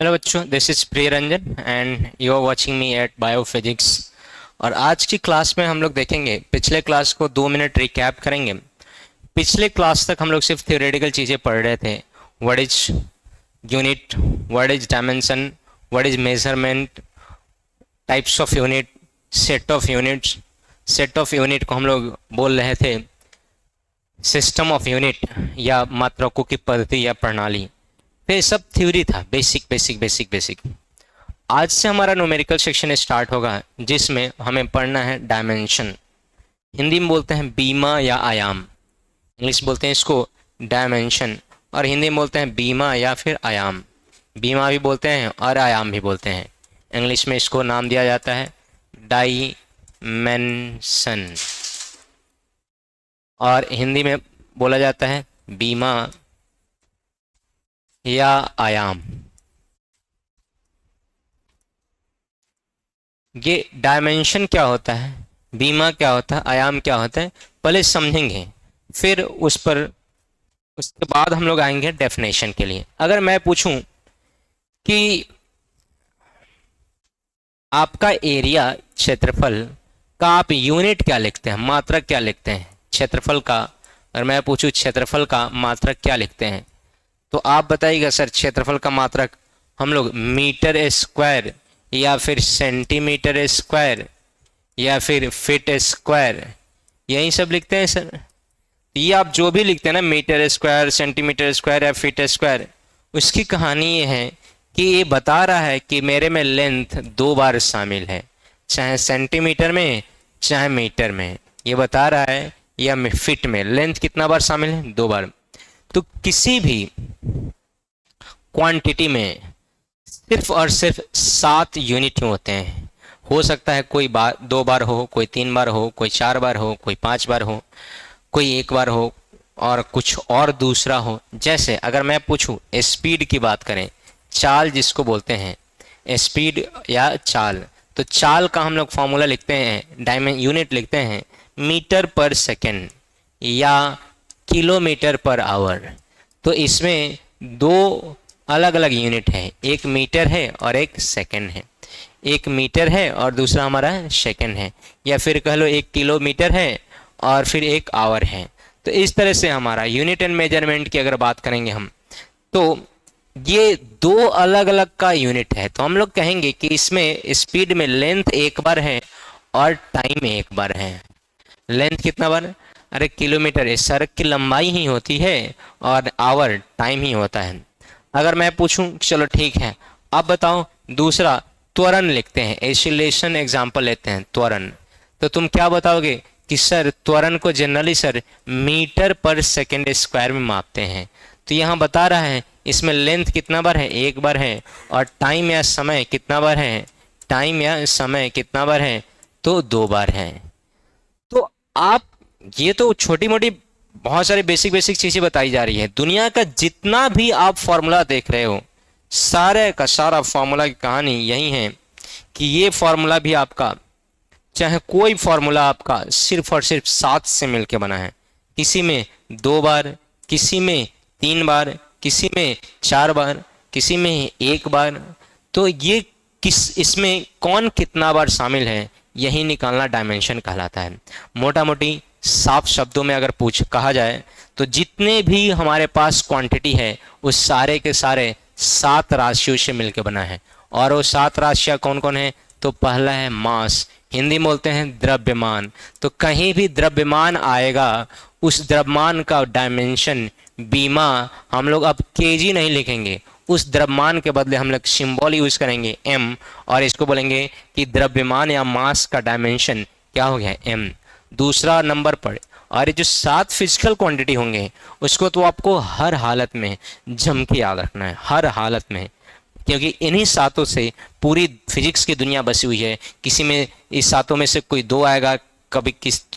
Hello बच्चों, this is Priya Ranjan and you are watching me at biophysics. और आज की क्लास में हम लोग देखेंगे, पिछले क्लास को 2 मिनट रिकैप करेंगे। पिछले क्लास तक हम लोग सिर्फ थ्योरेटिकल चीज़ें पढ़ रहे थे। What is unit, what is dimension, what is measurement, types of unit, set of units. Set of unit को हम लोग बोल रहे थे सिस्टम ऑफ यूनिट या मात्रकों की पद्धति या प्रणाली। तो ये सब थ्योरी था, बेसिक बेसिक बेसिक बेसिक। आज से हमारा न्यूमेरिकल सेक्शन स्टार्ट होगा जिसमें हमें पढ़ना है डायमेंशन। हिंदी में बोलते हैं बीमा या आयाम, इंग्लिश बोलते हैं इसको डायमेंशन, और हिंदी में बोलते हैं बीमा या फिर आयाम। बीमा भी बोलते हैं और आयाम भी बोलते हैं। इंग्लिश में इसको नाम दिया जाता है डाइमेंशन, और हिंदी में बोला जाता है बीमा या आयाम। ये डायमेंशन क्या होता है, बीमा क्या होता है, आयाम क्या होता है, पहले समझेंगे, फिर उसके बाद हम लोग आएंगे डेफिनेशन के लिए। अगर मैं पूछूं कि आपका एरिया, क्षेत्रफल का आप यूनिट क्या लिखते हैं, मात्रक क्या लिखते हैं क्षेत्रफल का, और मैं पूछूं क्षेत्रफल का मात्रक क्या लिखते हैं, तो आप बताइएगा सर क्षेत्रफल का मात्रक हम लोग मीटर स्क्वायर या फिर सेंटीमीटर स्क्वायर या फिर फीट स्क्वायर यही सब लिखते हैं सर। ये आप जो भी लिखते हैं ना, मीटर स्क्वायर, सेंटीमीटर स्क्वायर या फीट स्क्वायर, उसकी कहानी ये है कि ये बता रहा है कि मेरे में लेंथ 2 बार शामिल है, चाहे सेंटीमीटर में चाहे मीटर में। ये बता रहा है, या फीट में लेंथ कितना बार शामिल है, 2 बार। तो किसी भी क्वांटिटी में सिर्फ और सिर्फ 7 यूनिट होते हैं। हो सकता है कोई 2 बार हो, कोई 3 बार हो, कोई 4 बार हो, कोई 5 बार हो, कोई 1 बार हो, और कुछ और दूसरा हो। जैसे अगर मैं पूछूं स्पीड की बात करें, चाल जिसको बोलते हैं, स्पीड या चाल, तो चाल का हम लोग फॉर्मूला लिखते हैं, यूनिट लिखते हैं मीटर पर सेकेंड या किलोमीटर पर आवर। तो इसमें 2 अलग अलग यूनिट है, एक मीटर है और एक सेकेंड है। एक मीटर है और दूसरा हमारा सेकेंड है, या फिर कह लो 1 किलोमीटर है और फिर 1 आवर है। तो इस तरह से हमारा यूनिट एंड मेजरमेंट की अगर बात करेंगे हम, तो ये 2 अलग अलग का यूनिट है। तो हम लोग कहेंगे कि इसमें स्पीड में लेंथ 1 बार है और टाइम 1 बार है। लेंथ कितना बार, अरे किलोमीटर, इस सड़क की लंबाई ही होती है, और आवर टाइम ही होता है। अगर मैं पूछूं, चलो ठीक है, अब बताओ दूसरा त्वरण लिखते हैं, एसिलेशन एग्जांपल लेते हैं त्वरण। तो तुम क्या बताओगे कि सर त्वरण को जनरली सर मीटर पर सेकेंड स्क्वायर में मापते हैं। तो यहाँ बता रहा है इसमें लेंथ कितना बार है, 1 बार है, और टाइम या समय कितना बार है, टाइम या समय कितना बार है, तो 2 बार है। तो आप, ये तो छोटी मोटी बहुत सारी बेसिक बेसिक चीजें बताई जा रही है। दुनिया का जितना भी आप फॉर्मूला देख रहे हो, सारे का सारा फॉर्मूला की कहानी यही है कि ये फॉर्मूला भी आपका, चाहे कोई फॉर्मूला आपका, सिर्फ और सिर्फ 7 से मिलकर बना है। किसी में 2 बार, किसी में 3 बार, किसी में 4 बार, किसी में 1 बार। तो ये इसमें कौन कितना बार शामिल है, यही निकालना डायमेंशन कहलाता है। मोटा मोटी साफ शब्दों में अगर कहा जाए, तो जितने भी हमारे पास क्वांटिटी है उस सारे के सारे 7 राशियों से मिलकर बना है। और वो 7 राशियाँ कौन कौन है, तो पहला है मास, हिंदी में बोलते हैं द्रव्यमान। तो कहीं भी द्रव्यमान आएगा, उस द्रव्यमान का डायमेंशन बीमा, हम लोग अब केजी नहीं लिखेंगे, उस द्रव्यमान के बदले हम लोग सिंबल यूज करेंगे एम, और इसको बोलेंगे कि द्रव्यमान या मास का डायमेंशन क्या हो गया, एम, दूसरा नंबर पर। और ये जो 7 फिजिकल क्वांटिटी होंगे उसको तो आपको हर हालत में जम के याद रखना है, हर हालत में, क्योंकि इन्हीं 7 से पूरी फिजिक्स की दुनिया बसी हुई है। किसी में इस 7 में से कोई 2 आएगा, कभी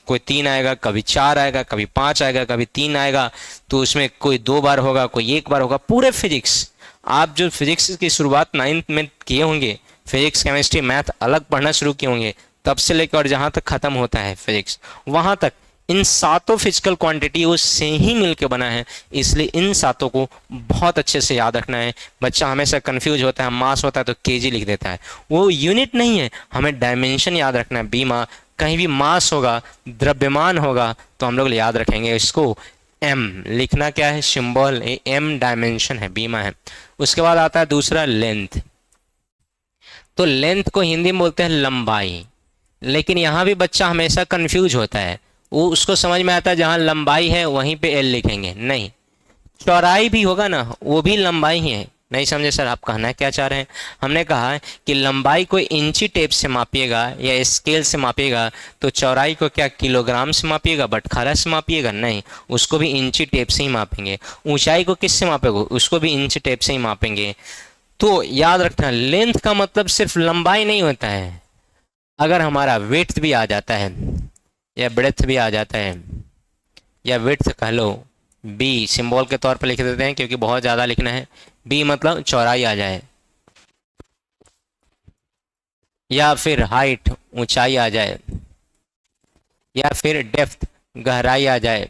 कोई 3 आएगा, कभी 4 आएगा, कभी 5 आएगा, कभी 3 आएगा। तो उसमें कोई 2 बार होगा, कोई 1 बार होगा। पूरे फिजिक्स, आप जो फिजिक्स की शुरुआत 9th में किए होंगे, फिजिक्स केमिस्ट्री मैथ अलग पढ़ना शुरू किए होंगे, तब से लेकर जहाँ तक ख़त्म होता है फिजिक्स, वहाँ तक इन सातों फिजिकल क्वांटिटी से ही मिलकर बना है, इसलिए इन सातों को बहुत अच्छे से याद रखना है। बच्चा हमेशा कंफ्यूज होता है, मास होता है तो केजी लिख देता है, वो यूनिट नहीं है, हमें डायमेंशन याद रखना है। बीमा, कहीं भी मास होगा, द्रव्यमान होगा तो हम लोग याद रखेंगे इसको एम, लिखना क्या है, सिंबल एम, डायमेंशन है, बीमा है। उसके बाद आता है दूसरा लेंथ। तो लेंथ को हिंदी में बोलते हैं लंबाई, लेकिन यहाँ भी बच्चा हमेशा कंफ्यूज होता है, वो उसको समझ में आता है जहाँ लंबाई है वहीं पे एल लिखेंगे, नहीं, चौड़ाई भी होगा ना, वो भी लंबाई ही है। नहीं समझे सर, आप कहना क्या चाह रहे हैं? हमने कहा कि लंबाई को इंची टेप से मापिएगा या स्केल से मापिएगा, तो चौड़ाई को क्या किलोग्राम से मापिएगा, बटखारा से मापिएगा? नहीं, उसको भी इंची टेप से ही मापेंगे। ऊंचाई को किससे मापेंगे? उसको भी इंची टेप से ही मापेंगे। तो याद रखना, लेंथ का मतलब सिर्फ लंबाई नहीं होता है, अगर हमारा विड्थ भी आ जाता है या ब्रेथ भी आ जाता है या विड्थ कह लो, बी सिंबल के तौर पर लिख देते हैं क्योंकि बहुत ज़्यादा लिखना है, बी मतलब चौड़ाई आ जाए, या फिर हाइट ऊंचाई आ जाए, या फिर डेप्थ गहराई आ जाए,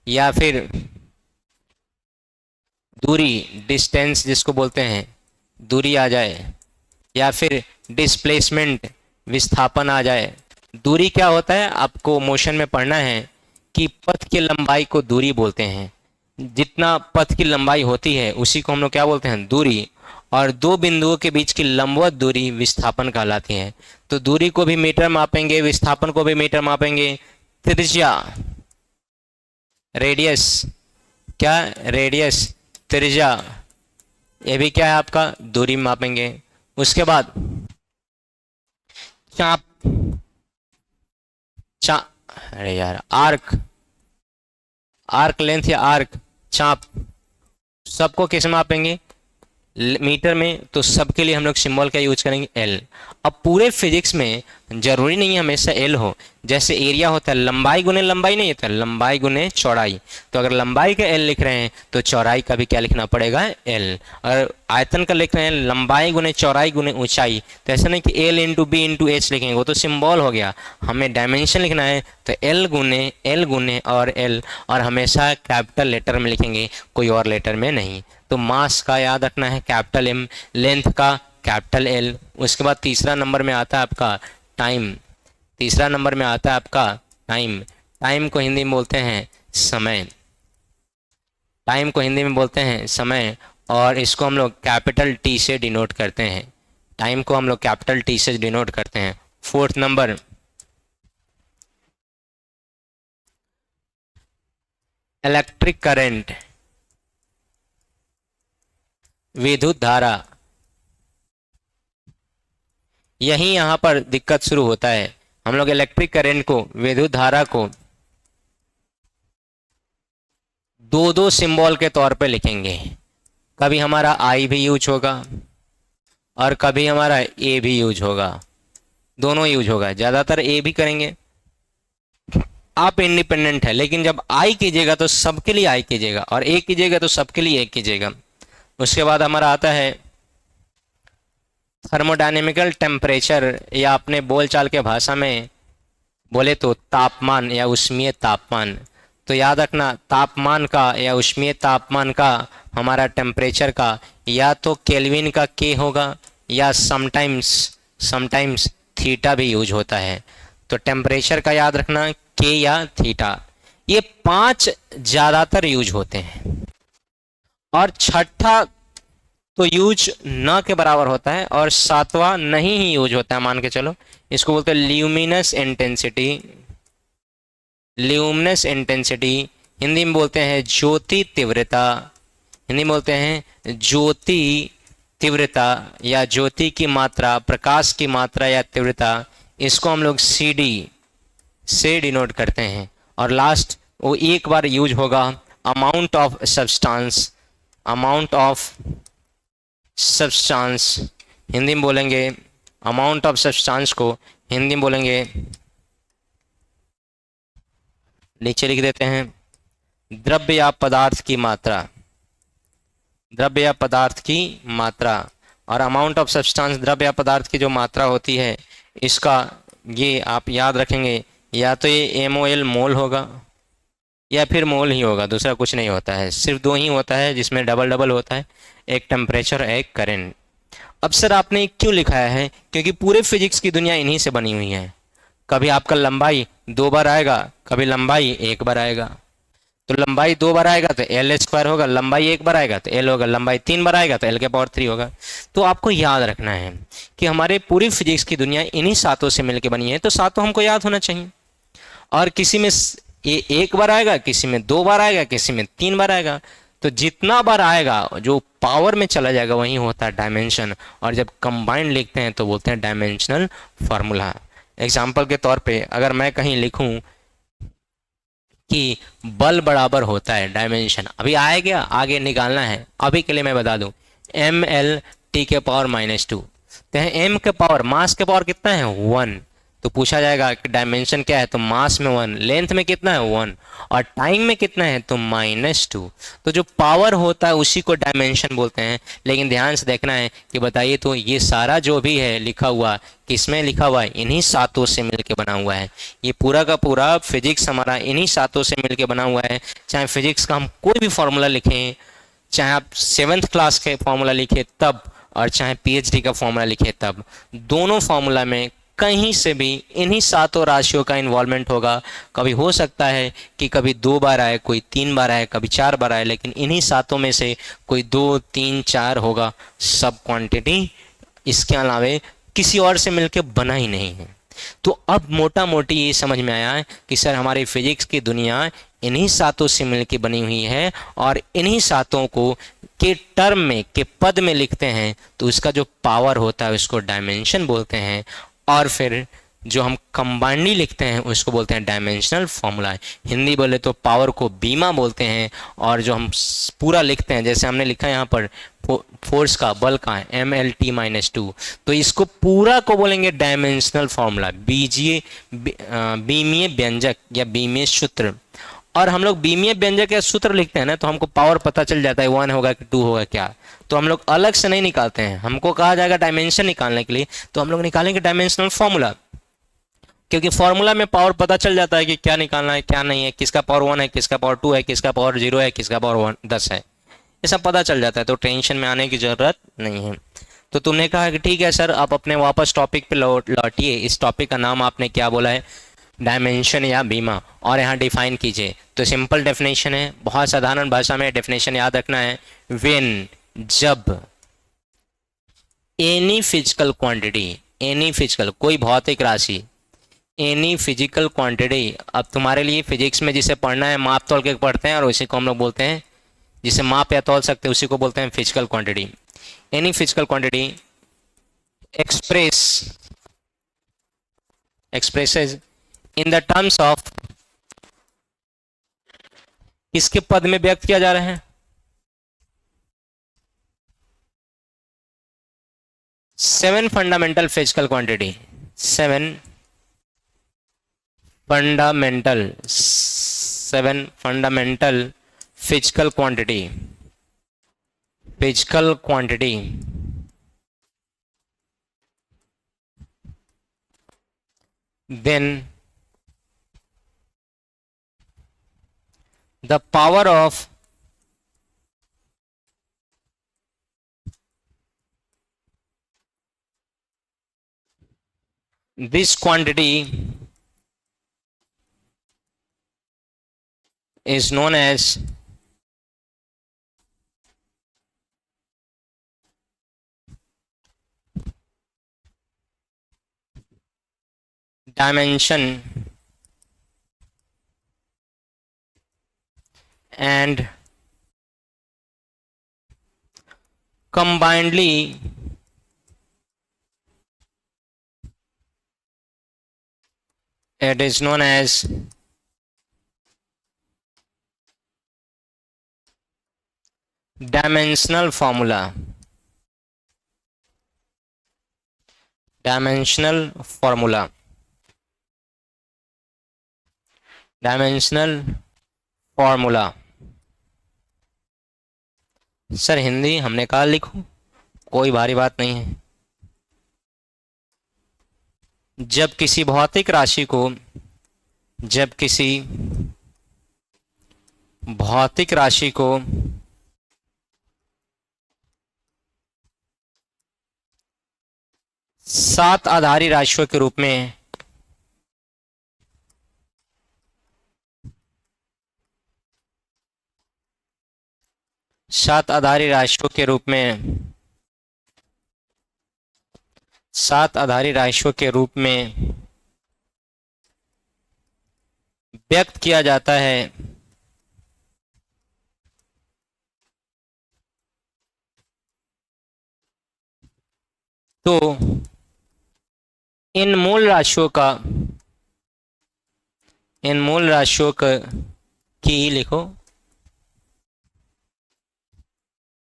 या फिर दूरी डिस्टेंस जिसको बोलते हैं दूरी आ जाए, या फिर डिस्प्लेसमेंट विस्थापन आ जाए। दूरी क्या होता है आपको मोशन में पढ़ना है कि पथ की लंबाई को दूरी बोलते हैं, जितना पथ की लंबाई होती है उसी को हम लोग क्या बोलते हैं, दूरी। और दो बिंदुओं के बीच की लंबवत दूरी विस्थापन कहलाती है। तो दूरी को भी मीटर मापेंगे, विस्थापन को भी मीटर मापेंगे। त्रिज्या, रेडियस, क्या रेडियस, त्रिज्या, ये भी क्या है आपका दूरी मापेंगे। उसके बाद चाप, अरे यार, आर्क, आर्क लेंथ या आर्क चाप, सबको किस मापेंगे, मीटर में। तो सबके लिए हम लोग सिंबल क्या यूज करेंगे, एल। अब पूरे फिजिक्स में जरूरी नहीं है हमेशा एल हो, जैसे एरिया होता है लंबाई गुने लंबाई नहीं होता, लंबाई गुने चौड़ाई। तो अगर लंबाई का एल लिख रहे हैं तो चौड़ाई का भी क्या लिखना पड़ेगा, एल। और आयतन का लिख रहे हैं लंबाई गुने चौड़ाई गुने ऊंचाई, तो ऐसा नहीं कि L into B into H लिखेंगे, वो तो सिंबल हो गया। हमें डायमेंशन लिखना है तो एल गुने और एल, और हमेशा कैपिटल लेटर में लिखेंगे, कोई और लेटर में नहीं। तो मास का याद रखना है कैपिटल एम, लेंथ का कैपिटल एल। उसके बाद तीसरा नंबर में आता है आपका टाइम, तीसरा नंबर में आता है आपका टाइम। टाइम को हिंदी में बोलते हैं समय, टाइम को हिंदी में बोलते हैं समय, और इसको हम लोग कैपिटल टी से डिनोट करते हैं, टाइम को हम लोग कैपिटल टी से डिनोट करते हैं। फोर्थ नंबर, इलेक्ट्रिक करंट, विद्युत धारा। यही यहां पर दिक्कत शुरू होता है, हम लोग इलेक्ट्रिक करंट को, विद्युत धारा को दो दो सिंबल के तौर पे लिखेंगे। कभी हमारा आई भी यूज होगा और कभी हमारा ए भी यूज होगा, दोनों यूज होगा, ज्यादातर ए भी करेंगे। आप इंडिपेंडेंट है, लेकिन जब आई कीजिएगा तो सबके लिए आई कीजिएगा, और ए कीजिएगा तो सबके लिए ए कीजिएगा। उसके बाद हमारा आता है थर्मोडायनेमिकल टेम्परेचर, या अपने बोलचाल के भाषा में बोले तो तापमान या उष्मीय तापमान। तो याद रखना, तापमान का या उष्मीय तापमान का, हमारा टेम्परेचर का, या तो केल्विन का के होगा, या समटाइम्स थीटा भी यूज होता है। तो टेम्परेचर का याद रखना के या थीटा, ये 5 ज़्यादातर यूज होते हैं, और छठा तो यूज न के बराबर होता है, और 7वां नहीं ही यूज होता है, मान के चलो। इसको बोलते हैं luminous intensity, luminous intensity Hindi में बोलते हैं ज्योति तीव्रता, हिंदी में बोलते हैं ज्योति तीव्रता या ज्योति की मात्रा, प्रकाश की मात्रा या तीव्रता। इसको हम लोग CD से डिनोट करते हैं। और लास्ट वो एक बार यूज होगा, amount of substance, amount of substance Hindi में बोलेंगे, अमाउंट ऑफ सब्सटेंस को हिंदी में बोलेंगे, नीचे लिख देते हैं, द्रव्य या पदार्थ की मात्रा, द्रव्य या पदार्थ की मात्रा। और अमाउंट ऑफ सब्सटेंस द्रव्य या पदार्थ की जो मात्रा होती है, इसका ये आप याद रखेंगे या तो ये MOL मोल होगा या फिर मोल ही होगा, दूसरा कुछ नहीं होता है। सिर्फ दो ही होता है जिसमें डबल डबल होता है, एक टेम्परेचर एक करंट। अब सर आपने क्यों लिखाया है? क्योंकि पूरे फिजिक्स की दुनिया इन्हीं से बनी हुई है। कभी आपका लंबाई 2 बार आएगा, कभी लंबाई 1 बार आएगा। तो लंबाई 2 बार आएगा तो L² होगा, लंबाई 1 बार आएगा तो L होगा, लंबाई 3 बार आएगा तो L⁻³ होगा। तो आपको याद रखना है कि हमारे पूरी फिजिक्स की दुनिया इन्हीं सातों से मिलकर बनी है, तो सातों हमको याद होना चाहिए। और किसी में ये 1 बार आएगा, किसी में 2 बार आएगा, किसी में 3 बार आएगा। तो जितना बार आएगा जो पावर में चला जाएगा वही होता है डायमेंशन। और जब कंबाइंड लिखते हैं तो बोलते हैं डायमेंशनल फार्मूला। एग्जाम्पल के तौर पे अगर मैं कहीं लिखूं कि बल बराबर होता है डायमेंशन, अभी आएगा आगे निकालना है, अभी के लिए मैं बता दूं mL T⁻²। तो m के पावर, मास के पावर कितना है 1। तो पूछा जाएगा कि डायमेंशन क्या है, तो मास में 1, लेंथ में कितना है 1, और टाइम में कितना है तो -2। तो जो पावर होता है उसी को डायमेंशन बोलते हैं। लेकिन ध्यान से देखना है कि बताइए तो ये सारा जो भी है लिखा हुआ किसमें लिखा हुआ है? इन्हीं सातों से मिलके बना हुआ है। ये पूरा का पूरा फिजिक्स हमारा इन्हीं सातों से मिलके बना हुआ है। चाहे फिजिक्स का हम कोई भी फॉर्मूला लिखें, चाहे आप 7th क्लास के फॉर्मूला लिखे तब, और चाहे PhD का फॉर्मूला लिखे तब, दोनों फॉर्मूला में कहीं से भी इन्हीं सातों राशियों का इन्वॉल्वमेंट होगा। कभी हो सकता है कि कभी 2 बार आए, कोई 3 बार आए, कभी 4 बार आए, लेकिन इन्हीं सातों में से कोई 2, 3, 4 होगा। सब क्वांटिटी इसके अलावे किसी और से मिलके बना ही नहीं है। तो अब मोटा मोटी ये समझ में आया है कि सर हमारी फिजिक्स की दुनिया इन्हीं सातों से मिलके बनी हुई है, और इन्हीं सातों को के टर्म में, के पद में लिखते हैं तो उसका जो पावर होता है उसको डायमेंशन बोलते हैं। और फिर जो हम कंबाइंडली लिखते हैं उसको बोलते हैं डायमेंशनल फॉर्मूला। हिंदी बोले तो पावर को बीमा बोलते हैं। और जो हम पूरा लिखते हैं, जैसे हमने लिखा है यहाँ पर फोर्स का, बल का है mL⁻², तो इसको पूरा को बोलेंगे डायमेंशनल फॉर्मूला, बीजीय बीमीय व्यंजक या बीमीय सूत्र। और हम लोग बीमीय व्यंजक या सूत्र लिखते हैं ना, तो हमको पावर पता चल जाता है 1 होगा कि 2 होगा क्या। तो हम लोग अलग से नहीं निकालते हैं। हमको कहा जाएगा डायमेंशन निकालने के लिए, तो हम लोग निकालेंगे डायमेंशनल फॉर्मूला। क्योंकि फॉर्मूला में पावर पता चल जाता है कि क्या निकालना है क्या नहीं है, किसका पावर 1 है, किसका पावर 2 है, किसका पावर 0 है, किसका पावर 10 है। ये सब पता चल जाता है, तो टेंशन में आने की ज़रूरत नहीं है। तो तुमने कहा कि ठीक है सर, आप अपने वापस टॉपिक पे लौटिए। इस टॉपिक का नाम आपने क्या बोला है? डायमेंशन या बीमा। और यहाँ डिफाइन कीजिए। तो सिंपल डेफिनेशन है, बहुत साधारण भाषा में डेफिनेशन याद रखना है। व्हेन, जब, any physical quantity, any physical कोई भौतिक राशि, एनी फिजिकल क्वांटिटी। अब तुम्हारे लिए फिजिक्स में जिसे पढ़ना है माप तोल के पढ़ते हैं, और उसी को हम लोग बोलते हैं, जिसे माप या तौल सकते हैं उसी को बोलते हैं physical quantity. Any physical quantity express expresses in the terms of, किसके पद में व्यक्त किया जा रहा है? 7 fundamental physical quantity, 7 fundamental physical quantity, physical quantity. Then the power of this quantity is known as dimension, and combinedly it is known as dimensional formula, dimensional formula, dimensional formula। Sir Hindi हमने कहा लिखो, कोई भारी बात नहीं है। जब किसी भौतिक राशि को जब किसी भौतिक राशि को सात आधारी राशियों के रूप में सात आधारी राशियों के रूप में सात आधारी राशियों के रूप में व्यक्त किया जाता है, तो इन मूल राशियों का की लिखो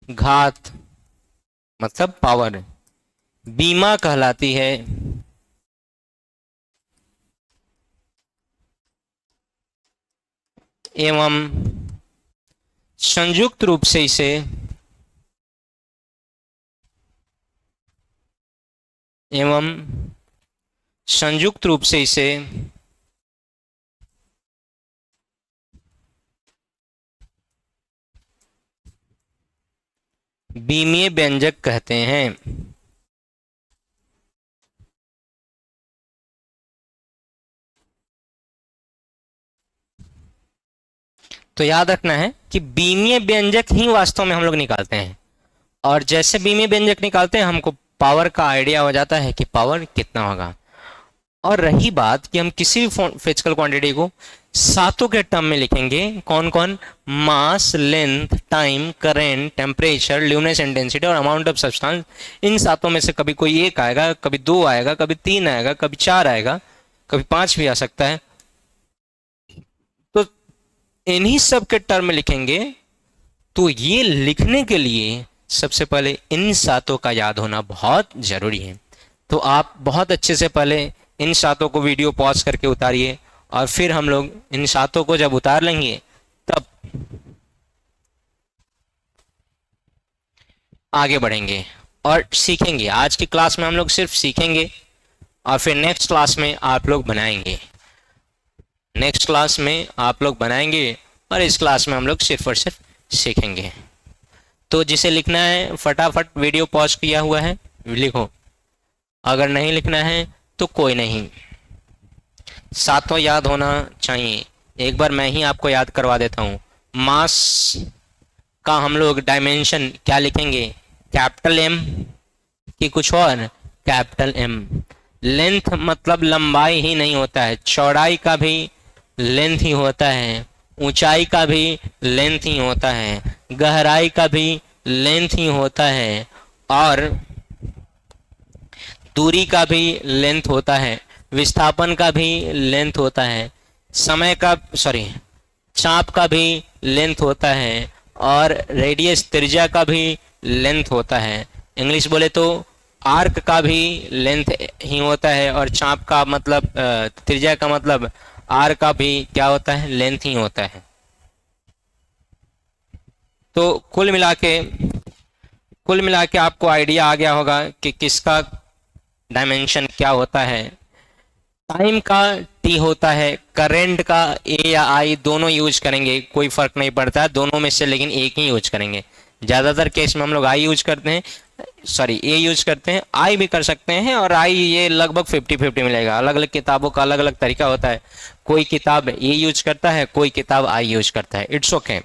घात मतलब पावर बीमा कहलाती है। एवं संयुक्त रूप से इसे बीमीय व्यंजक कहते हैं। तो याद रखना है कि बीमीय व्यंजक ही वास्तव में हम लोग निकालते हैं, और जैसे बीमीय व्यंजक निकालते हैं हमको पावर का आइडिया हो जाता है कि पावर कितना होगा। और रही बात कि हम किसी भी फिजिकल क्वांटिटी को सातों के टर्म में लिखेंगे, कौन कौन? Mass, length, time, current, temperature, luminous intensity और अमाउंट ऑफ सब्सटेंस। इन सातों में से कभी कोई एक आएगा, कभी दो आएगा, कभी तीन आएगा, कभी चार आएगा, कभी पांच भी आ सकता है। तो इन्हीं सब के टर्म में लिखेंगे। तो ये लिखने के लिए सबसे पहले इन सातों का याद होना बहुत जरूरी है। तो आप बहुत अच्छे से पहले इन सातों को वीडियो पॉज करके उतारिए, और फिर हम लोग इन सातों को जब उतार लेंगे तब आगे बढ़ेंगे और सीखेंगे। आज की क्लास में हम लोग सिर्फ सीखेंगे, और फिर नेक्स्ट क्लास में आप लोग बनाएंगे। और इस क्लास में हम लोग सिर्फ और सिर्फ सीखेंगे। तो जिसे लिखना है फटाफट वीडियो पॉज किया हुआ है लिखो, अगर नहीं लिखना है तो कोई नहीं। सातों याद होना चाहिए। एक बार मैं ही आपको याद करवा देता हूँ। मास का हम लोग डायमेंशन क्या लिखेंगे? कैपिटल एम कि कुछ और? Capital M. लेंथ मतलब लंबाई ही नहीं होता है, चौड़ाई का भी लेंथ ही होता है, ऊंचाई का भी लेंथ ही होता है, गहराई का भी लेंथ ही होता है, और दूरी का भी लेंथ होता है, विस्थापन का भी लेंथ होता है, चाप का भी लेंथ होता है, और रेडियस त्रिज्या का भी लेंथ होता है। इंग्लिश बोले तो आर्क का भी लेंथ ही होता है, और चाप का मतलब त्रिज्या का मतलब आर का भी क्या होता है? लेंथ ही होता है। तो कुल मिला के आपको आइडिया आ गया होगा कि किसका डायमेंशन क्या होता है। टाइम का टी होता है, करेंट का ए या आई दोनों यूज करेंगे, कोई फर्क नहीं पड़ता दोनों में से, लेकिन एक ही यूज करेंगे। ज़्यादातर केस में हम लोग आई यूज करते हैं, ए यूज करते हैं। आई भी कर सकते हैं, और आई ये लगभग 50-50 मिलेगा। अलग अलग किताबों का अलग अलग तरीका होता है, कोई किताब ए यूज करता है, कोई किताब आई यूज करता है। इट्स ओके,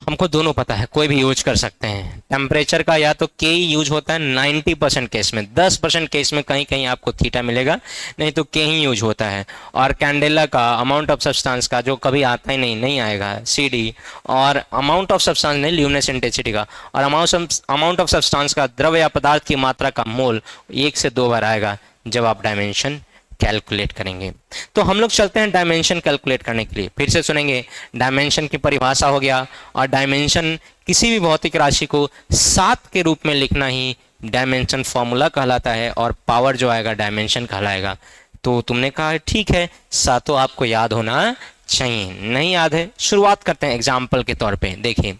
हमको दोनों पता है, कोई भी यूज कर सकते हैं। टेम्परेचर का या तो के ही यूज होता है 90% केस में, 10% केस में कहीं कहीं आपको थीटा मिलेगा, नहीं तो के ही यूज होता है। और कैंडेला का अमाउंट ऑफ सब्सटेंस का जो कभी आता ही नहीं आएगा सी डी, और अमाउंट ऑफ सब्सटेंस नहीं, ल्यूमिनस इंटेंसिटी का, और अमाउंट ऑफ सब्सटेंस का द्रव्य या पदार्थ की मात्रा का मोल 1 से 2 बार आएगा जब आप डायमेंशन कैलकुलेट करेंगे। तो हम लोग चलते हैं डायमेंशन कैलकुलेट करने के लिए। फिर से सुनेंगे, डायमेंशन की परिभाषा हो गया, और डायमेंशन किसी भी भौतिक राशि को 7 के रूप में लिखना ही डायमेंशन फॉर्मूला कहलाता है, और पावर जो आएगा डायमेंशन कहलाएगा। तो तुमने कहा ठीक है, सातों आपको याद होना चाहिए। नहीं याद है, शुरुआत करते हैं एग्जाम्पल के तौर पर। देखिए,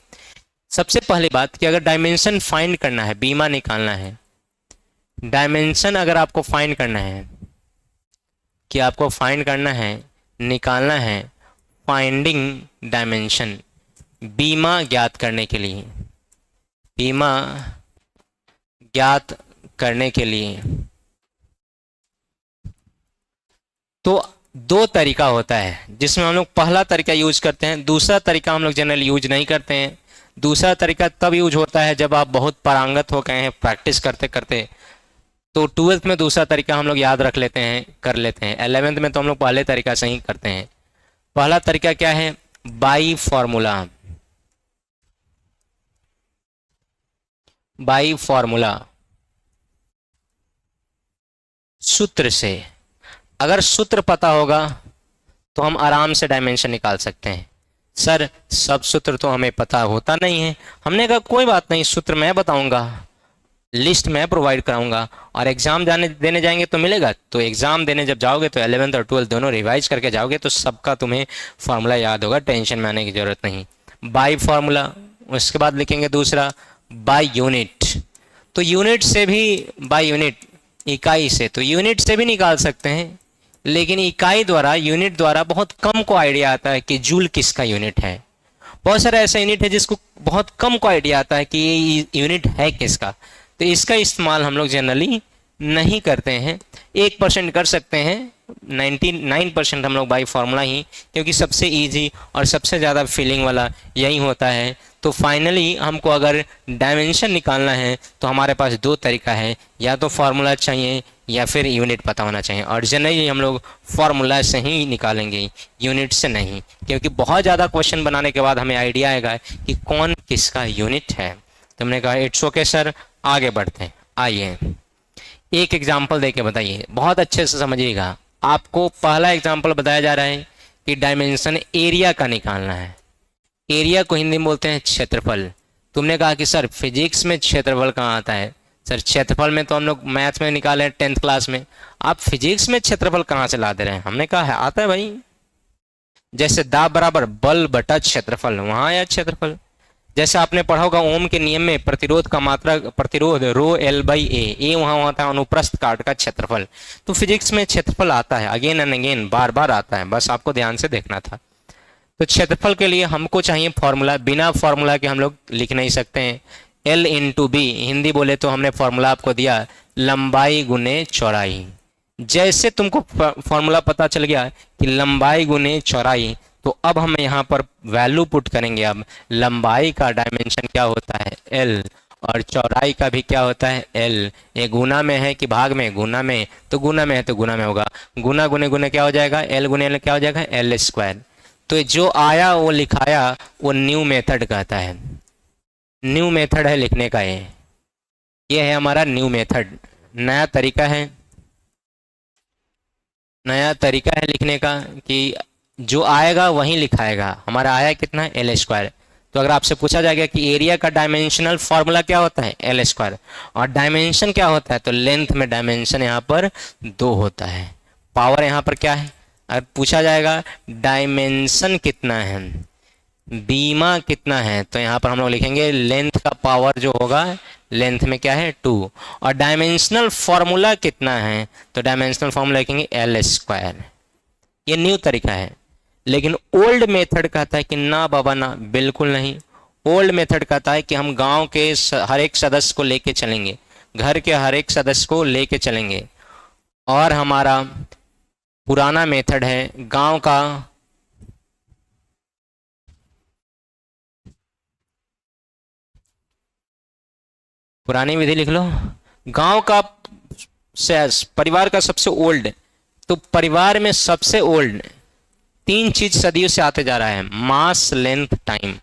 सबसे पहली बात कि अगर डायमेंशन फाइंड करना है, बीमा निकालना है, डायमेंशन अगर आपको फाइंड करना है निकालना है फाइंडिंग डायमेंशन, बीमा ज्ञात करने के लिए, बीमा ज्ञात करने के लिए, तो दो तरीका होता है जिसमें हम लोग पहला तरीका यूज करते हैं, दूसरा तरीका हम लोग जनरली यूज नहीं करते हैं। दूसरा तरीका तब यूज होता है जब आप बहुत पारंगत हो गए हैं प्रैक्टिस करते करते, तो ट्वेल्थ में दूसरा तरीका हम लोग याद रख लेते हैं, कर लेते हैं। 11th में तो हम लोग पहले तरीका से ही करते हैं। पहला तरीका क्या है? बाई फॉर्मूला, बाई फॉर्मूला, सूत्र से। अगर सूत्र पता होगा तो हम आराम से डायमेंशन निकाल सकते हैं। सर सब सूत्र तो हमें पता होता नहीं है। हमने कहा कोई बात नहीं, सूत्र मैं बताऊंगा, लिस्ट मैं प्रोवाइड कराऊंगा, और एग्जाम देने जाएंगे तो मिलेगा। तो एग्जाम देने जब जाओगे तो 11th और 12th दोनों रिवाइज करके जाओगे तो सबका तुम्हें फॉर्मूला याद होगा, टेंशन में आने की जरूरत नहीं। बाई फॉर्मूला, उसके बाद लिखेंगे दूसरा बाई यूनिट। तो यूनिट से भी, बाई यूनिट इकाई से, तो यूनिट से भी निकाल सकते हैं, लेकिन इकाई द्वारा, यूनिट द्वारा बहुत कम को आइडिया आता है कि जूल किसका यूनिट है। बहुत सारा ऐसा यूनिट है जिसको बहुत कम को आइडिया आता है कि ये यूनिट है किसका, तो इसका इस्तेमाल हम लोग जनरली नहीं करते हैं। 1% कर सकते हैं, 99% हम लोग बाई फॉर्मूला ही, क्योंकि सबसे इजी और सबसे ज़्यादा फीलिंग वाला यही होता है। तो फाइनली हमको अगर डायमेंशन निकालना है तो हमारे पास दो तरीका है, या तो फार्मूला चाहिए या फिर यूनिट पता होना चाहिए। और जनरली हम लोग फार्मूला से ही निकालेंगे, यूनिट से नहीं, क्योंकि बहुत ज़्यादा क्वेश्चन बनाने के बाद हमें आइडिया आएगा कि कौन किसका यूनिट है। तो हमने कहा इट्स ओके सर, आगे बढ़ते हैं। आइए एक एग्जाम्पल दे के बताइए, बहुत अच्छे से समझिएगा। आपको पहला एग्जाम्पल बताया जा रहा है कि डायमेंशन एरिया का निकालना है। एरिया को हिंदी में बोलते हैं क्षेत्रफल। तुमने कहा कि सर फिजिक्स में क्षेत्रफल कहाँ आता है? सर क्षेत्रफल में तो हम लोग मैथ में निकाले 10th क्लास में, आप फिजिक्स में क्षेत्रफल कहाँ से ला दे रहे हैं? हमने कहा है आता है भाई, जैसे दाब बराबर बल बटा क्षेत्रफल, वहाँ आया क्षेत्रफल। जैसे आपने पढ़ा होगा ओम के नियम में प्रतिरोध का मात्रा, प्रतिरोध रो एल बाई ए, वहाँ होता है अनुप्रस्थ काट का क्षेत्रफल। तो फिजिक्स में क्षेत्रफल आता है, अगेन एंड अगेन, बार बार आता है, बस आपको ध्यान से देखना था। तो क्षेत्रफल के लिए हमको चाहिए फॉर्मूला, बिना फॉर्मूला के हम लोग लिख नहीं सकते हैं। L इंटू बी, हिंदी बोले तो हमने फॉर्मूला आपको दिया लंबाई गुने चौड़ाई। जैसे तुमको फॉर्मूला पता चल गया कि लंबाई गुने चौड़ाई, तो अब हम यहाँ पर वैल्यू पुट करेंगे। अब लंबाई का डायमेंशन क्या होता है? L, और चौड़ाई का भी क्या होता है? L। ये गुना में है कि भाग में? गुना में, तो गुना में है तो गुना में होगा। गुना गुने गुने क्या हो जाएगा? L गुने L क्या हो जाएगा? L square. तो जो आया वो लिखाया, वो न्यू मेथड कहता है। न्यू मेथड है लिखने का, ये है हमारा न्यू मेथड, नया तरीका है, नया तरीका है लिखने का कि जो आएगा वही लिखाएगा। हमारा आया कितना? L square. तो अगर आपसे पूछा जाएगा कि एरिया का डायमेंशनल फॉर्मूला क्या होता है? L square. और डायमेंशन क्या होता है? तो लेंथ में डायमेंशन यहाँ पर 2 होता है। पावर यहाँ पर क्या है? अगर पूछा जाएगा डायमेंशन कितना है, बीमा कितना है, तो यहाँ पर हम लोग लिखेंगे लेंथ का पावर जो होगा, लेंथ में क्या है? 2। और डायमेंशनल फॉर्मूला कितना है, तो डायमेंशनल फॉर्मूला लिखेंगे L स्क्वायर। ये न्यू तरीका है। लेकिन ओल्ड मेथड कहता है कि ना बाबा ना, बिल्कुल नहीं। ओल्ड मेथड कहता है कि हम गांव के हर एक सदस्य को लेके चलेंगे, घर के हर एक सदस्य को लेके चलेंगे। और हमारा पुराना मेथड है गांव का, पुरानी विधि लिख लो, गांव का परिवार का सबसे ओल्ड, तो परिवार में सबसे ओल्ड 3 चीज सदियों से आते जा रहा है, मास, लेंथ, टाइम।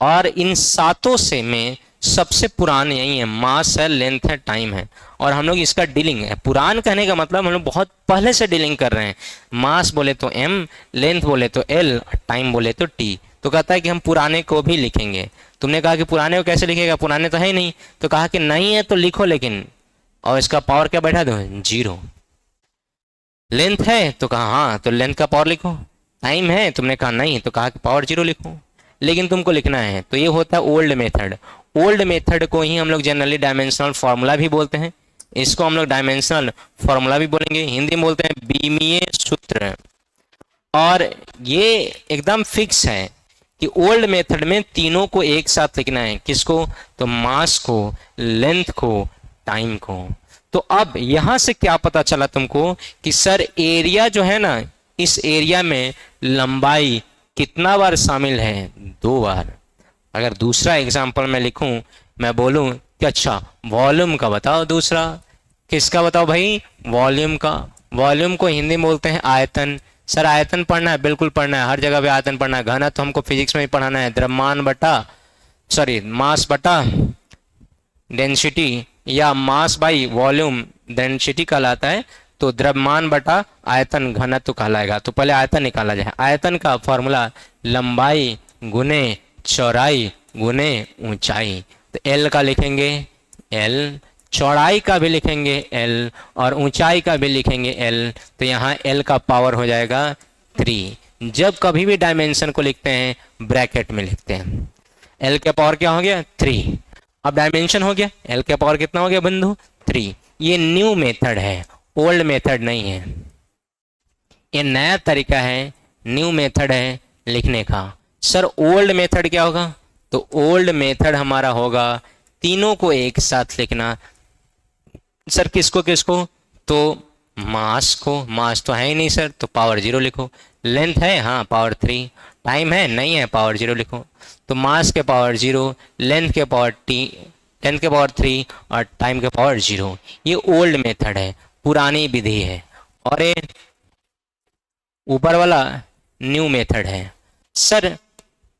और इन सातों से में सबसे पुरान यही है, मास है, लेंथ है, टाइम है। और हम लोग इसका डीलिंग है, पुरान कहने का मतलब हम लोग बहुत पहले से डीलिंग कर रहे हैं। मास बोले तो m, लेंथ बोले तो l, टाइम बोले तो t। तो कहता है कि हम पुराने को भी लिखेंगे। तुमने कहा कि पुराने को कैसे लिखेगा, पुराने तो है ही नहीं। तो कहा कि नहीं है तो लिखो, लेकिन और इसका पावर क्या बैठा दो? 0। लेंथ है तो कहा हाँ, तो लेंथ का पावर लिखो। टाइम है, तुमने कहा नहीं, तो कहा कि पावर 0 लिखो। लेकिन तुमको लिखना है, तो ये होता है ओल्ड मेथड। ओल्ड मेथड को ही हम लोग जनरली डायमेंशनल फार्मूला भी बोलते हैं। इसको हम लोग डायमेंशनल फार्मूला भी बोलेंगे, हिंदी में बोलते हैं बीमीय सूत्र। और ये एकदम फिक्स है कि ओल्ड मेथड में तीनों को एक साथ लिखना है। किसको? तो मास को, लेंथ को, टाइम को। तो अब यहां से क्या पता चला तुमको कि सर एरिया जो है ना, इस एरिया में लंबाई कितना बार शामिल है? 2 बार। अगर दूसरा एग्जांपल मैं लिखूं, मैं बोलूं कि अच्छा वॉल्यूम का बताओ, दूसरा किसका बताओ भाई? वॉल्यूम का। वॉल्यूम को हिंदी में बोलते हैं आयतन। सर आयतन पढ़ना है, बिल्कुल पढ़ना है, हर जगह पे आयतन पढ़ना है। घनत्व तो हमको फिजिक्स में ही पढ़ाना है, द्रव्यमान बटा सॉरी मास बटा डेंसिटी, या मास बाई वॉल्यूम डेंसिटी कहलाता है, तो द्रव्यमान बटा आयतन घनत्व कहलाएगा। तो पहले आयतन निकाला जाए। आयतन का फॉर्मूला लंबाई गुने चौड़ाई गुने ऊंचाई। तो एल का लिखेंगे एल, चौड़ाई का भी लिखेंगे एल, और ऊंचाई का भी लिखेंगे एल। तो यहाँ एल का पावर हो जाएगा 3। जब कभी भी डायमेंशन को लिखते हैं ब्रैकेट में लिखते हैं। एल का पावर क्या हो गया? 3। अब डायमेंशन हो गया, एल का पावर कितना हो गया बंधु? 3। ये न्यू मेथड है, ओल्ड मेथड नहीं है। ये नया तरीका है, न्यू मेथड है लिखने का। सर ओल्ड मेथड क्या होगा? तो ओल्ड मेथड हमारा होगा तीनों को एक साथ लिखना। सर किसको किसको? तो मास को, मास तो है ही नहीं सर, तो पावर 0 लिखो। लेंथ है, हाँ पावर 3। टाइम है, नहीं है, पावर 0 लिखो। तो मास के पावर 0, लेंथ के पावर लेंथ के पावर 3 और टाइम के पावर 0। ये ओल्ड मेथड है, पुरानी विधि है, और ये ऊपर वाला न्यू मेथड है। सर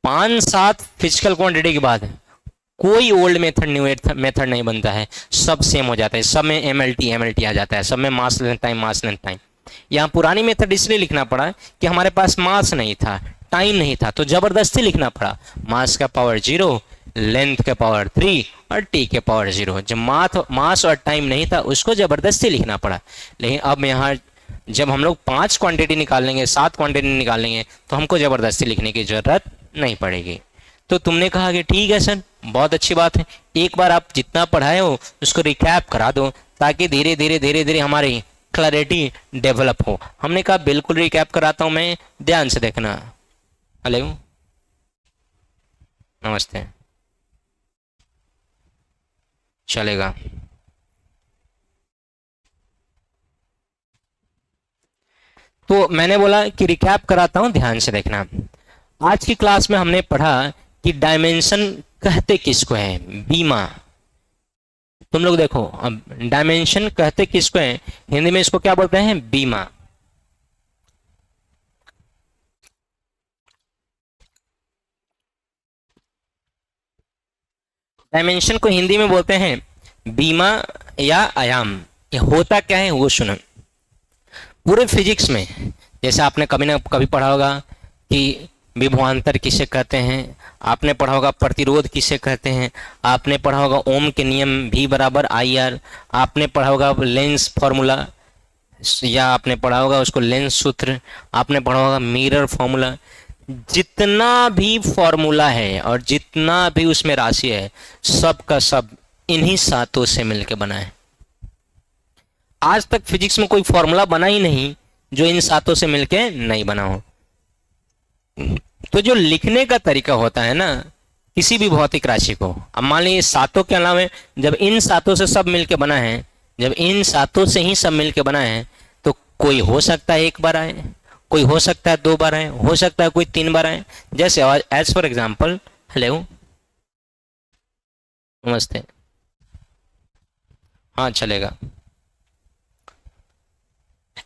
5-7 फिजिकल क्वांटिटी के बाद कोई ओल्ड मेथड न्यू मेथड नहीं बनता है, सब सेम हो जाता है। सब में एमएलटी आ जाता है, सब में मास लेंथ टाइम। यहाँ पुरानी मेथड इसलिए लिखना पड़ा कि हमारे पास मास नहीं था, टाइम नहीं था, तो जबरदस्ती लिखना पड़ा। मास का पावर 0, लेंथ के पावर 3 और टी के पावर 0। जब मास और टाइम नहीं था उसको जबरदस्ती लिखना पड़ा। लेकिन अब यहाँ जब हम लोग 5 क्वांटिटी निकाल लेंगे, 7 क्वांटिटी निकाल लेंगे, तो हमको जबरदस्ती लिखने की जरूरत नहीं पड़ेगी। तो तुमने कहा कि ठीक है सर, बहुत अच्छी बात है, एक बार आप जितना पढ़ाए हो उसको रिकैप करा दो, ताकि धीरे धीरे हमारी क्लैरिटी डेवलप हो। हमने कहा बिल्कुल रिकैप कराता हूं मैं, ध्यान से देखना। हेलो, नमस्ते, चलेगा। तो मैंने बोला कि रिकैप कराता हूं, ध्यान से देखना। आज की क्लास में हमने पढ़ा कि डायमेंशन कहते किसको है? बीमा। तुम लोग देखो, अब डायमेंशन कहते किसको है? हिंदी में इसको क्या बोलते हैं? बीमा। डायमेंशन को हिंदी में बोलते हैं बीमा या आयाम। ये होता क्या है वो सुनो। पूरे फिजिक्स में जैसे आपने कभी ना कभी पढ़ा होगा कि विभवांतर किसे कहते हैं, आपने पढ़ा होगा प्रतिरोध किसे कहते हैं, आपने पढ़ा होगा ओम के नियम V बराबर IR, आपने पढ़ा होगा लेंस फॉर्मूला, या आपने पढ़ा होगा उसको लेंस सूत्र, आपने पढ़ा होगा मिरर फॉर्मूला। जितना भी फॉर्मूला है और जितना भी उसमें राशि है, सब का सब इन्हीं सातों से मिलकर बना है। आज तक फिजिक्स में कोई फॉर्मूला बना ही नहीं जो इन सातों से मिलके नहीं बना हो। तो जो लिखने का तरीका होता है ना किसी भी भौतिक राशि को, अब मान लीजिए सातों के अलावा जब इन सातों से सब मिलके बना है, जब इन सातों से ही सब मिलके बना है, तो कोई हो सकता है 1 बार आए, कोई हो सकता है 2 बार आए, हो सकता है कोई 3 बार आए। जैसे एज फॉर एग्जाम्पल, हेलो, नमस्ते, हाँ चलेगा।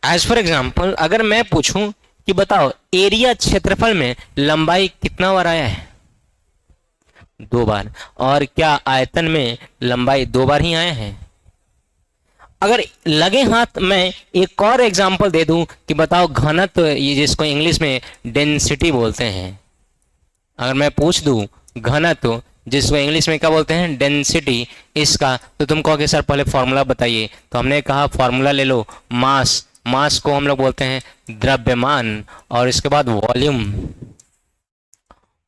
एज फॉर एग्जाम्पल अगर मैं पूछूं कि बताओ एरिया क्षेत्रफल में लंबाई कितना बार आया है? 2 बार। और क्या आयतन में लंबाई 2 बार ही आया है? अगर लगे हाथ मैं एक और एग्जांपल दे दूं कि बताओ घनत्व, ये जिसको इंग्लिश में डेंसिटी बोलते हैं, अगर मैं पूछ दूं घनत्व जिसको इंग्लिश में क्या बोलते हैं? डेंसिटी, इसका, तो तुम कहोगे सर पहले फॉर्मूला बताइए। तो हमने कहा फॉर्मूला ले लो, मास, मास को हम लोग बोलते हैं द्रव्यमान, और इसके बाद वॉल्यूम,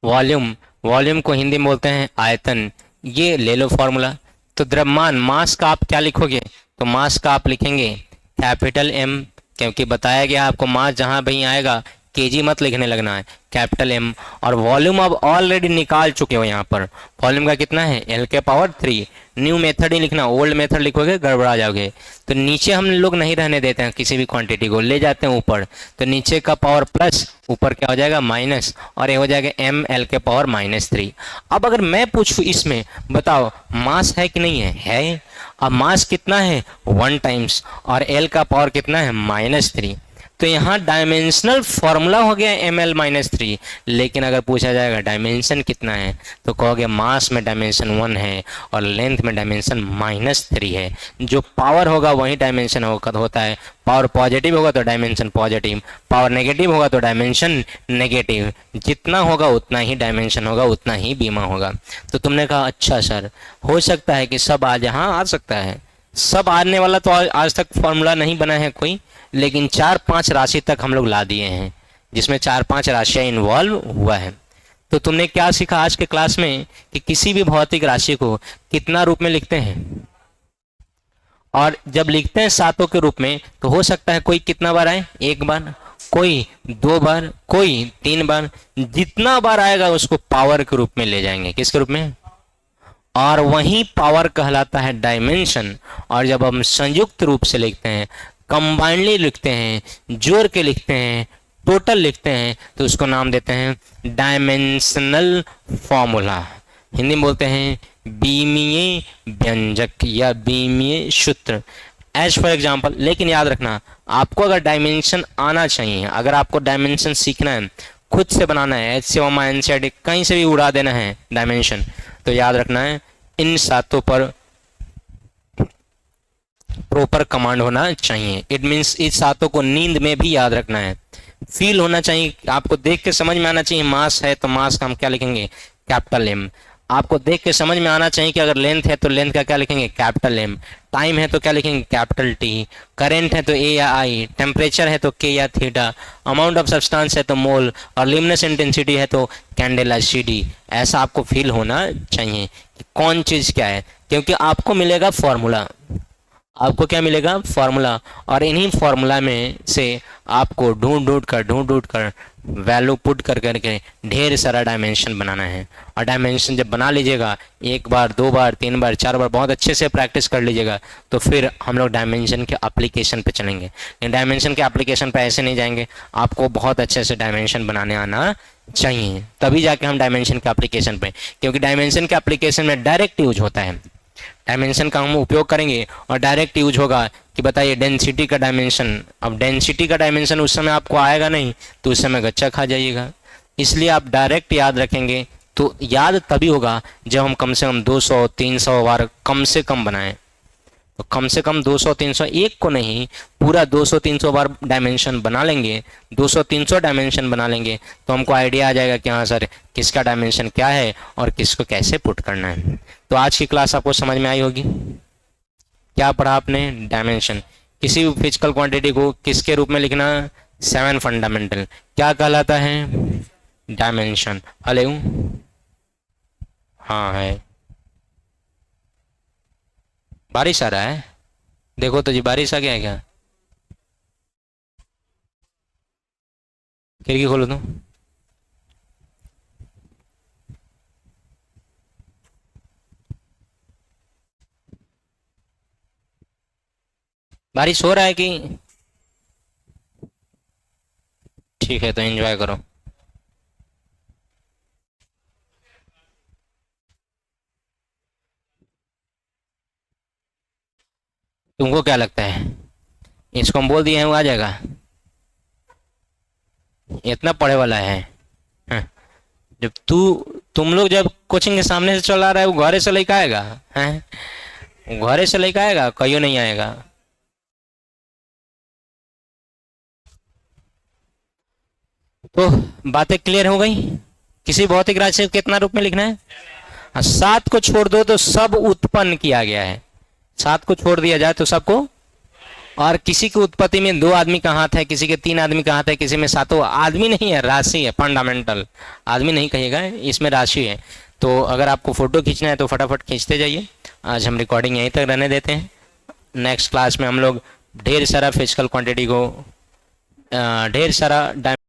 वॉल्यूम, वॉल्यूम को हिंदी में बोलते हैं आयतन। ये ले लो फॉर्मूला। तो द्रव्यमान, मास का आप क्या लिखोगे? तो मास का आप लिखेंगे कैपिटल M, क्योंकि बताया गया आपको मास जहां भी आएगा केजी मत लिखने लगना है, कैपिटल एम। और वॉल्यूम अब ऑलरेडी निकाल चुके हो यहाँ पर, वॉल्यूम का कितना है एल के पावर 3। न्यू मेथड ही लिखना, ओल्ड मेथड लिखोगे गड़बड़ा जाओगे। तो नीचे हम लोग नहीं रहने देते हैं, किसी भी क्वांटिटी को ले जाते हैं ऊपर, तो नीचे का पावर प्लस, ऊपर क्या हो जाएगा माइनस, और ये हो जाएगा एम एल के पावर -3। अब अगर मैं पूछूं इसमें बताओ मास है कि नहीं है, है। अब मास कितना है 1 टाइम्स, और एल का पावर कितना है -3। तो यहाँ डायमेंशनल फॉर्मूला हो गया ml -3। लेकिन अगर पूछा जाएगा डायमेंशन कितना है, तो कहोगे मास में डायमेंशन 1 है और लेंथ में डायमेंशन -3 है। जो पावर होगा वही डायमेंशन होता है। पावर पॉजिटिव होगा तो डायमेंशन पॉजिटिव, पावर नेगेटिव होगा तो डायमेंशन नेगेटिव। जितना होगा उतना ही डायमेंशन होगा, उतना ही बीमा होगा। तो तुमने कहा अच्छा सर, हो सकता है कि सब आज यहाँ आ सकता है। सब आने वाला तो आज तक फॉर्मूला नहीं बना है कोई, लेकिन 4-5 राशि तक हम लोग ला दिए हैं, जिसमें 4-5 राशियाँ इन्वॉल्व हुआ है। तो तुमने क्या सीखा आज के क्लास में कि किसी भी भौतिक राशि को कितना रूप में लिखते हैं, और जब लिखते हैं सातों के रूप में तो हो सकता है कोई कितना बार आए, 1 बार, कोई 2 बार, कोई 3 बार। जितना बार आएगा उसको पावर के रूप में ले जाएंगे। किसके रूप में? और वही पावर कहलाता है डायमेंशन। और जब हम संयुक्त रूप से लिखते हैं, कंबाइंडली लिखते हैं, जोड़ के लिखते हैं, टोटल लिखते हैं, तो उसको नाम देते हैं डायमेंशनल फॉर्मूला। हिंदी में बोलते हैं बीमीय व्यंजक या बीमीय सूत्र, एज फॉर एग्जाम्पल। लेकिन याद रखना, आपको अगर डायमेंशन आना चाहिए, अगर आपको डायमेंशन सीखना है, खुद से बनाना है, एच से ओमा एनसीईआरटी कहीं से भी उड़ा देना है डायमेंशन, तो याद रखना है इन सातों पर प्रॉपर कमांड होना चाहिए। इट मीन्स इस सातों को नींद में भी याद रखना है, फील होना चाहिए, आपको देख के समझ में आना चाहिए। मास है तो मास का हम क्या लिखेंगे, कैपिटल एम। आपको देख के समझ में आना चाहिए कि अगर लेंथ है तो लेंथ का क्या लिखेंगे, कैपिटल एम। टाइम है तो क्या लिखेंगे, कैपिटल टी। करेंट है तो ए या आई। टेम्परेचर है तो के या थीटा। अमाउंट ऑफ सब्सटेंस है तो मोल। और ल्यूमिनस इंटेंसिटी है तो कैंडेला CD। ऐसा आपको फील होना चाहिए कि कौन चीज़ क्या है, क्योंकि आपको मिलेगा फॉर्मूला। आपको क्या मिलेगा, फॉर्मूला। और इन्हीं फॉर्मूला में से आपको ढूंढ ढूंढ कर वैल्यू पुट कर करके ढेर सारा डायमेंशन बनाना है। और डायमेंशन जब बना लीजिएगा, 1 बार 2 बार 3 बार 4 बार बहुत अच्छे से प्रैक्टिस कर लीजिएगा, तो फिर हम लोग डायमेंशन के एप्लीकेशन पे चलेंगे। डायमेंशन के एप्लीकेशन पे ऐसे नहीं जाएंगे, आपको बहुत अच्छे से डायमेंशन बनाने आना चाहिए, तभी जाके हम डायमेंशन के एप्लीकेशन पे, क्योंकि डायमेंशन के एप्लीकेशन में डायरेक्ट यूज होता है। डायमेंशन का हम उपयोग करेंगे और डायरेक्ट यूज होगा कि बताइए डेंसिटी का डायमेंशन। अब डेंसिटी का डायमेंशन उस समय आपको आएगा नहीं, तो उस समय गच्चा खा जाइएगा। इसलिए आप डायरेक्ट याद रखेंगे, तो याद तभी होगा जब हम कम से कम 200-300 बार कम से कम बनाएं। तो कम से कम 200-300, एक को नहीं, पूरा 200-300 बार डायमेंशन बना लेंगे, 200-300 डायमेंशन बना लेंगे, तो हमको आइडिया आ जाएगा कि हाँ सर किसका डायमेंशन क्या है और किसको कैसे पुट करना है। तो आज की क्लास आपको समझ में आई होगी। क्या पढ़ा आपने, डायमेंशन। किसी भी फिजिकल क्वांटिटी को किसके रूप में लिखना, 7 फंडामेंटल क्या कहलाता है, डायमेंशन। हेलो, हाँ है। बारिश आ रहा है, देखो तो जी बारिश आ गया है क्या, खिड़की खोलो तो। बारिश हो रहा है कि, ठीक है तो एंजॉय करो। तुमको क्या लगता है, इसको हम बोल दिए हैं वो आ जाएगा, इतना पढ़े वाला है। हाँ। जब तुम लोग जब कोचिंग के सामने से चला रहा है, वो घरे से लेकर आएगा, हैं घरे से लेकर आएगा, कहियो नहीं आएगा। तो बातें क्लियर हो गई। किसी भौतिक राशि को कितना रूप में लिखना है, हाँ, 7 को छोड़ दो तो सब उत्पन्न किया गया है। 7 को छोड़ दिया जाए तो सबको, और किसी की उत्पत्ति में 2 आदमी का हाथ है, किसी के 3 आदमी का हाथ है, किसी में 7 आदमी नहीं है, राशि है, फंडामेंटल। आदमी नहीं कहिएगा, इसमें राशि है। तो अगर आपको फोटो खींचना है तो फटाफट खींचते जाइए। आज हम रिकॉर्डिंग यहीं तक रहने देते हैं। नेक्स्ट क्लास में हम लोग ढेर सारा फिजिकल क्वांटिटी को, ढेर सारा